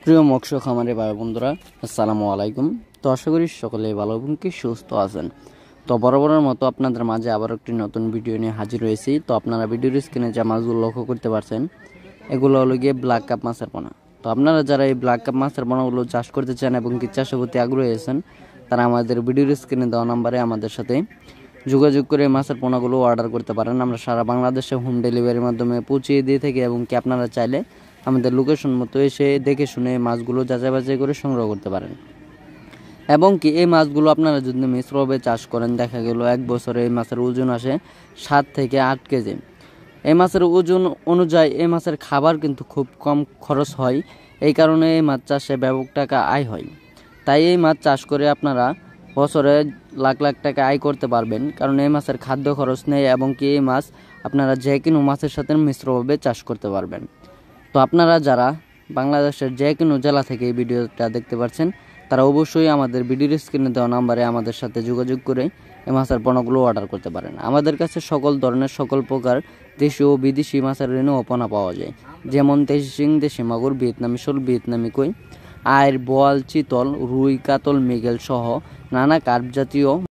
প্রিয় মৎস্য খামারি ভাই বন্ধুরা, আসসালামু আলাইকুম। তো আশা করি সকলে ভালো এবং কি সুস্থ আছেন। তো বরাবরের মতো আপনাদের মাঝে আবার একটি নতুন ভিডিও নিয়ে হাজির হয়েছি। তো আপনারা ভিডিওর স্ক্রিনে যে মাছগুলো লক্ষ্য করতে পারছেন, এগুলো হলো গিয়ে ব্ল্যাক কাপ মাছের পোনা। তো আপনারা যারা এই ব্ল্যাক কাপ মাছের পোনাগুলো চাষ করতে চান এবং কি চাষের প্রতি আগ্রহী আছেন, তারা আমাদের ভিডিওর স্ক্রিনে দেওয়া নাম্বারে আমাদের সাথে যোগাযোগ করে মাছের পোনাগুলো অর্ডার করতে পারেন। আমরা সারা বাংলাদেশে হোম ডেলিভারির মাধ্যমে পৌঁছিয়ে দিয়ে থাকি এবং কি আপনারা চাইলে আমাদের লোকেশন মতো এসে দেখে শুনে মাছগুলো যাচাই বাছাই করে সংগ্রহ করতে পারেন। এবং কি এই মাছগুলো আপনারা যদি মিশ্রভাবে চাষ করেন, দেখা গেল এক বছরে এই মাছের ওজন আসে 7 থেকে 8 কেজি। এই মাছের ওজন অনুযায়ী এই মাছের খাবার কিন্তু খুব কম খরচ হয়, এই কারণে এই মাছ চাষে ব্যাপক টাকা আয় হয়। তাই এই মাছ চাষ করে আপনারা বছরে লাখ লাখ টাকা আয় করতে পারবেন, কারণ এই মাছের খাদ্য খরচ নেই এবং কি এই মাছ আপনারা যে কোনো মাছের সাথে মিশ্রভাবে চাষ করতে পারবেন। তো আপনারা যারা বাংলাদেশের যে কোনো জেলা থেকে এই ভিডিওটা দেখতে পাচ্ছেন, তারা অবশ্যই আমাদের ভিডিওর স্ক্রিনে দেওয়া নাম্বারে আমাদের সাথে যোগাযোগ করে এই মাছের পণ্যগুলো অর্ডার করতে পারেন। আমাদের কাছে সকল ধরনের সকল প্রকার দেশীয় ও বিদেশি মাছের রেণু ও পোনা পাওয়া যায়, যেমন দেশি শিং, দেশি মাগুর, ভিয়েতনামি শোল, ভিয়েতনামি কই, আয়ের, বোয়াল, চিতল, রুই, কাতল, মৃগেল সহ নানা কার্প জাতীয়